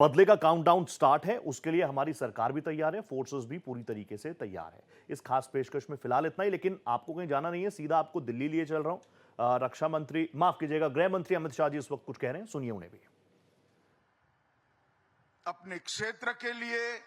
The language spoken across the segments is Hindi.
बदले का काउंटडाउन स्टार्ट है, उसके लिए हमारी सरकार भी तैयार है, फोर्सेस भी पूरी तरीके से तैयार है। इस खास पेशकश में फिलहाल इतना ही, लेकिन आपको कहीं जाना नहीं है, सीधा आपको दिल्ली लिए चल रहा हूं। रक्षा मंत्री, माफ कीजिएगा, गृह मंत्री अमित शाह जी इस वक्त कुछ कह रहे हैं, सुनिए उन्हें भी। अपने क्षेत्र के लिए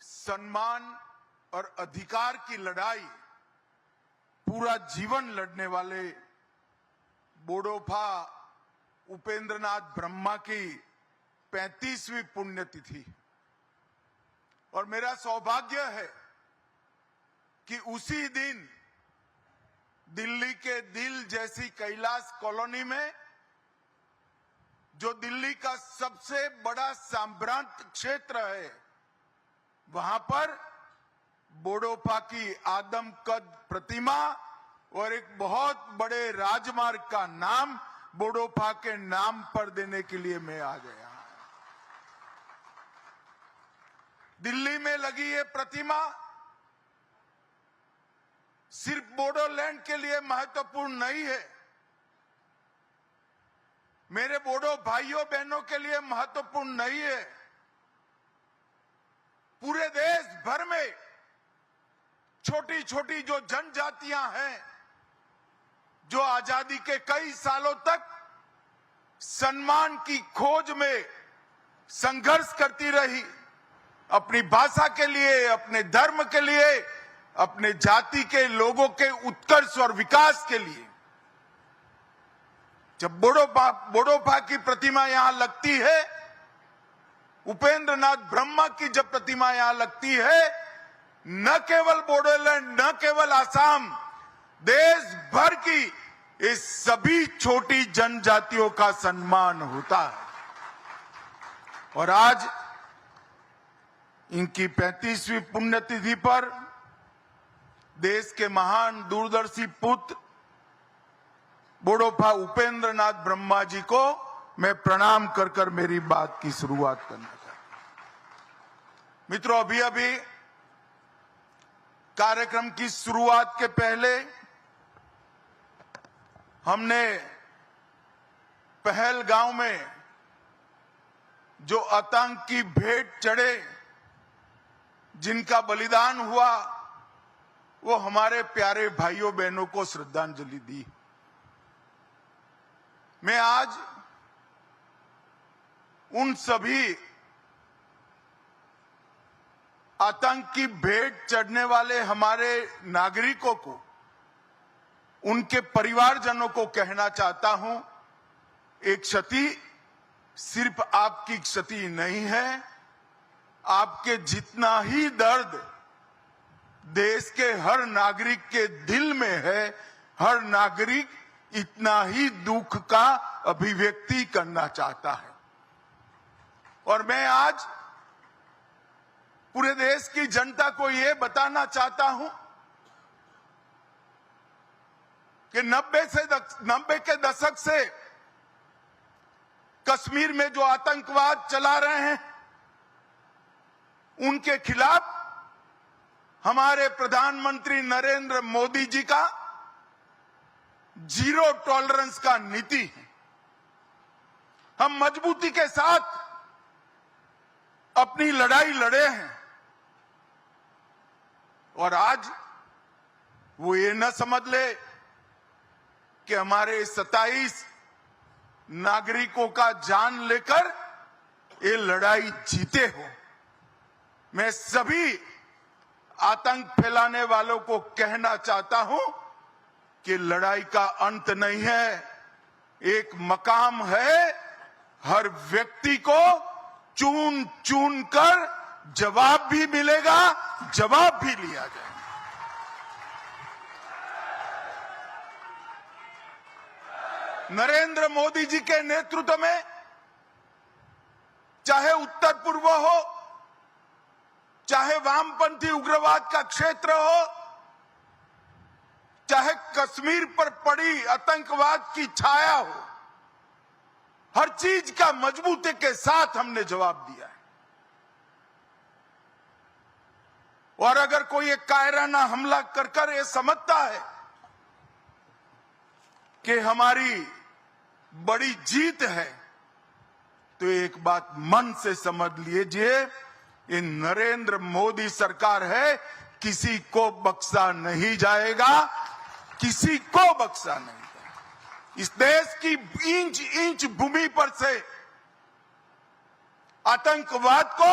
सम्मान और अधिकार की लड़ाई पूरा जीवन लड़ने वाले बोडोफा उपेंद्रनाथ ब्रह्मा की 35वीं पुण्यतिथि, और मेरा सौभाग्य है कि उसी दिन दिल्ली के दिल जैसी कैलाश कॉलोनी में, जो दिल्ली का सबसे बड़ा संभ्रांत क्षेत्र है, वहां पर बोडोफा की आदमकद प्रतिमा और एक बहुत बड़े राजमार्ग का नाम बोडोफा के नाम पर देने के लिए मैं आ गया। दिल्ली में लगी ये प्रतिमा सिर्फ बोडोलैंड के लिए महत्वपूर्ण नहीं है, मेरे बोडो भाइयों बहनों के लिए महत्वपूर्ण नहीं है। पूरे देश भर में छोटी छोटी जो जनजातियां हैं, जो आजादी के कई सालों तक सम्मान की खोज में संघर्ष करती रही, अपनी भाषा के लिए, अपने धर्म के लिए, अपने जाति के लोगों के उत्कर्ष और विकास के लिए, जब बोडोफा की प्रतिमा यहां लगती है, उपेंद्रनाथ ब्रह्मा की जब प्रतिमा यहां लगती है, न केवल बोडोलैंड, न केवल आसाम, देश भर की इस सभी छोटी जनजातियों का सम्मान होता है। और आज इनकी 35वीं पुण्यतिथि पर देश के महान दूरदर्शी पुत्र बोडोफा उपेंद्रनाथ ब्रह्मा जी को मैं प्रणाम कर कर मेरी बात की शुरुआत करना चाहता हूं। मित्रों, अभी अभी कार्यक्रम की शुरुआत के पहले हमने पहलगांव में जो आतंक की भेंट चढ़े, जिनका बलिदान हुआ, वो हमारे प्यारे भाइयों बहनों को श्रद्धांजलि दी। मैं आज उन सभी आतंक की भेंट चढ़ने वाले हमारे नागरिकों को, उनके परिवारजनों को कहना चाहता हूं, एक क्षति सिर्फ आपकी क्षति नहीं है, आपके जितना ही दर्द देश के हर नागरिक के दिल में है, हर नागरिक इतना ही दुख का अभिव्यक्ति करना चाहता है। और मैं आज पूरे देश की जनता को यह बताना चाहता हूं कि 90 के दशक से कश्मीर में जो आतंकवाद चला रहे हैं, उनके खिलाफ हमारे प्रधानमंत्री नरेंद्र मोदी जी का जीरो टॉलरेंस का नीति है। हम मजबूती के साथ अपनी लड़ाई लड़े हैं, और आज वो ये न समझ ले कि हमारे 27 नागरिकों का जान लेकर ये लड़ाई जीते हो। मैं सभी आतंक फैलाने वालों को कहना चाहता हूं कि लड़ाई का अंत नहीं है, एक मकाम है। हर व्यक्ति को चुन चुन कर जवाब भी मिलेगा, जवाब भी लिया जाएगा। नरेंद्र मोदी जी के नेतृत्व में चाहे उत्तर पूर्व हो, चाहे वामपंथी उग्रवाद का क्षेत्र हो, चाहे कश्मीर पर पड़ी आतंकवाद की छाया हो, हर चीज का मजबूती के साथ हमने जवाब दिया है। और अगर कोई एक कायराना हमला कर कर ये समझता है कि हमारी बड़ी जीत है, तो एक बात मन से समझ लीजिए, ये नरेंद्र मोदी सरकार है, किसी को बख्शा नहीं जाएगा, किसी को बख्शा नहीं जाएगा। इस देश की इंच इंच भूमि पर से आतंकवाद को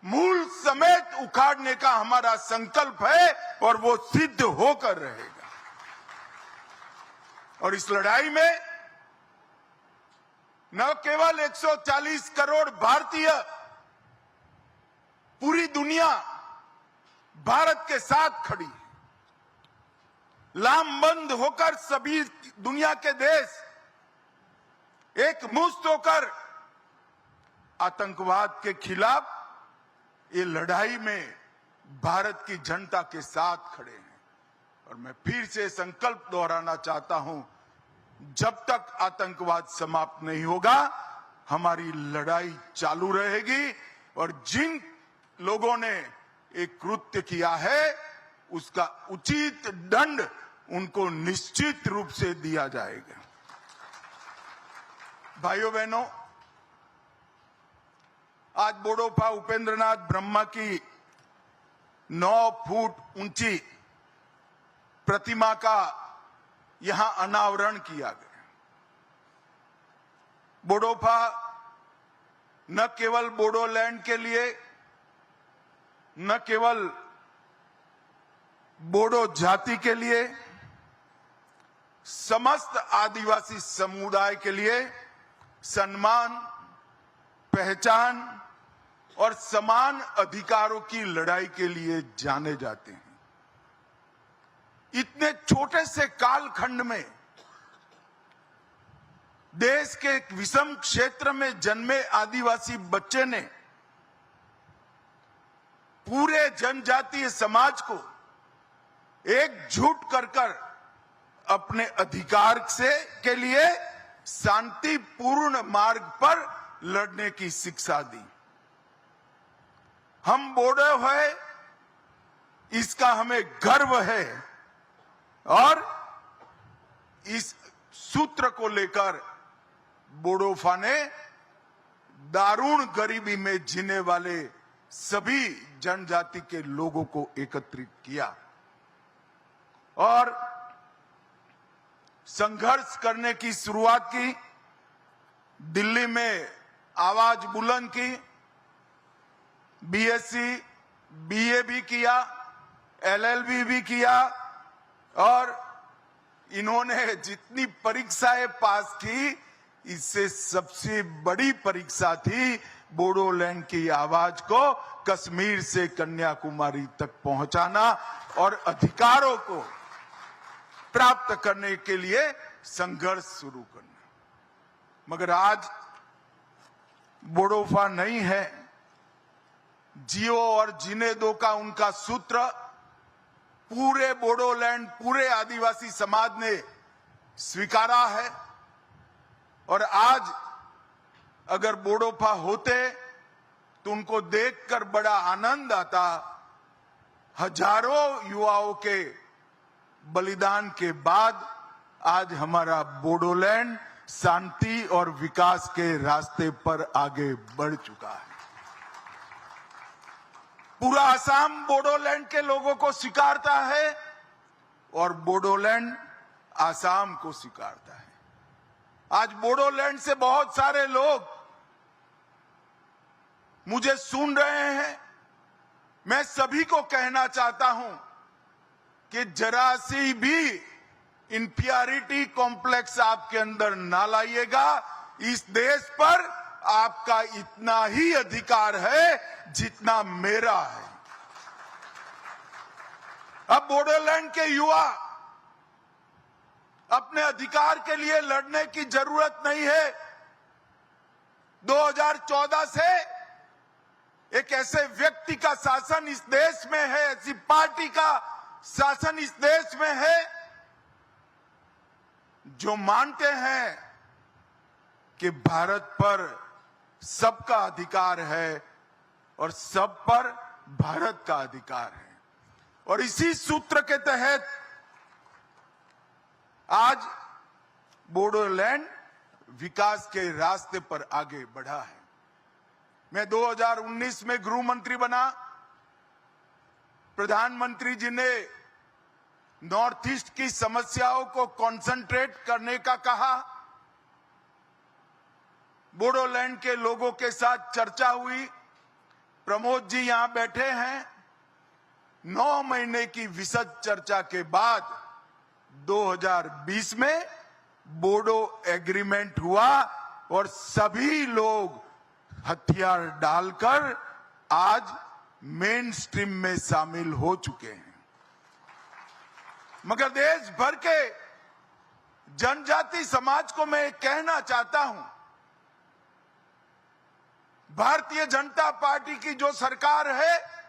मूल समेत उखाड़ने का हमारा संकल्प है और वो सिद्ध होकर रहेगा। और इस लड़ाई में न केवल 140 करोड़ भारतीय, पूरी दुनिया भारत के साथ खड़ी है। लामबंद होकर सभी दुनिया के देश एक मुश्त होकर आतंकवाद के खिलाफ ये लड़ाई में भारत की जनता के साथ खड़े हैं। और मैं फिर से संकल्प दोहराना चाहता हूं, जब तक आतंकवाद समाप्त नहीं होगा हमारी लड़ाई चालू रहेगी। और जिन लोगों ने एक कृत्य किया है उसका उचित दंड उनको निश्चित रूप से दिया जाएगा। भाइयों बहनों, आज बोडोफा उपेंद्रनाथ ब्रह्मा की 9 फुट ऊंची प्रतिमा का यहां अनावरण किया गया। बोडोफा न केवल बोडोलैंड के लिए, न केवल बोडो जाति के लिए, समस्त आदिवासी समुदाय के लिए सम्मान, पहचान और समान अधिकारों की लड़ाई के लिए जाने जाते हैं। इतने छोटे से कालखंड में देश के एक विषम क्षेत्र में जन्मे आदिवासी बच्चे ने पूरे जनजातीय समाज को एकजुट कर अपने अधिकार से के लिए शांतिपूर्ण मार्ग पर लड़ने की शिक्षा दी। हम बोडो है, इसका हमें गर्व है और इस सूत्र को लेकर बोडोफा ने दारुण गरीबी में जीने वाले सभी जनजाति के लोगों को एकत्रित किया और संघर्ष करने की शुरुआत की। दिल्ली में आवाज बुलंद की, बीएससी, बीए भी किया, एलएलबी भी किया और इन्होंने जितनी परीक्षाएं पास की, इससे सबसे बड़ी परीक्षा थी बोडोलैंड की आवाज को कश्मीर से कन्याकुमारी तक पहुंचाना और अधिकारों को प्राप्त करने के लिए संघर्ष शुरू करना। मगर आज बोडोफा नहीं है, जियो और जीने दो का उनका सूत्र पूरे बोडोलैंड, पूरे आदिवासी समाज ने स्वीकारा है। और आज अगर बोडोफा होते तो उनको देखकर बड़ा आनंद आता। हजारों युवाओं के बलिदान के बाद आज हमारा बोडोलैंड शांति और विकास के रास्ते पर आगे बढ़ चुका है। पूरा असम बोडोलैंड के लोगों को स्वीकारता है और बोडोलैंड असम को स्वीकारता है। आज बोडोलैंड से बहुत सारे लोग मुझे सुन रहे हैं। मैं सभी को कहना चाहता हूं कि जरा सी भी इंफीरियरिटी कॉम्प्लेक्स आपके अंदर ना लाइएगा। इस देश पर आपका इतना ही अधिकार है जितना मेरा है। अब बोडोलैंड के युवा अपने अधिकार के लिए लड़ने की जरूरत नहीं है। 2014 से एक ऐसे व्यक्ति का शासन इस देश में है, ऐसी पार्टी का शासन इस देश में है जो मानते हैं कि भारत पर सबका अधिकार है और सब पर भारत का अधिकार है। और इसी सूत्र के तहत आज बोडोलैंड विकास के रास्ते पर आगे बढ़ा है। मैं 2019 में गृह मंत्री बना। प्रधानमंत्री जी ने नॉर्थ ईस्ट की समस्याओं को कंसंट्रेट करने का कहा। बोडोलैंड के लोगों के साथ चर्चा हुई। प्रमोद जी यहां बैठे हैं। 9 महीने की विशद चर्चा के बाद 2020 में बोडो एग्रीमेंट हुआ और सभी लोग हथियार डालकर आज मेन स्ट्रीम में शामिल हो चुके हैं। मगर देश भर के जनजाति समाज को मैं कहना चाहता हूं, भारतीय जनता पार्टी की जो सरकार है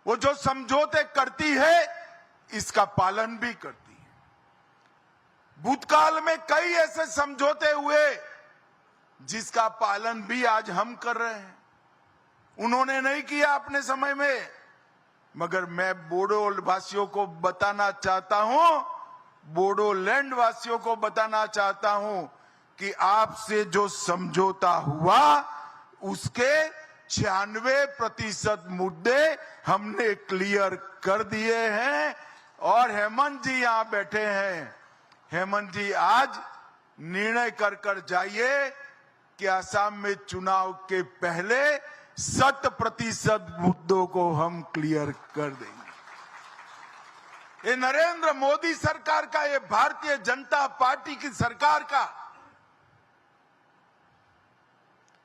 वो जो समझौते करती है इसका पालन भी करती है। भूतकाल में कई ऐसे समझौते हुए जिसका पालन भी आज हम कर रहे हैं। उन्होंने नहीं किया अपने समय में, मगर मैं बोडो वासियों को बताना चाहता हूं, बोडोलैंड वासियों को बताना चाहता हूं कि आपसे जो समझौता हुआ उसके 96% मुद्दे हमने क्लियर कर दिए हैं। और हेमंत जी यहां बैठे हैं। हेमंत जी आज निर्णय कर जाइए कि असम में चुनाव के पहले 100% मुद्दों को हम क्लियर कर देंगे। ये नरेंद्र मोदी सरकार का, ये भारतीय जनता पार्टी की सरकार का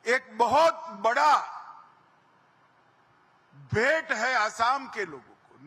एक बहुत बड़ा भेंट है असम के लोगों को।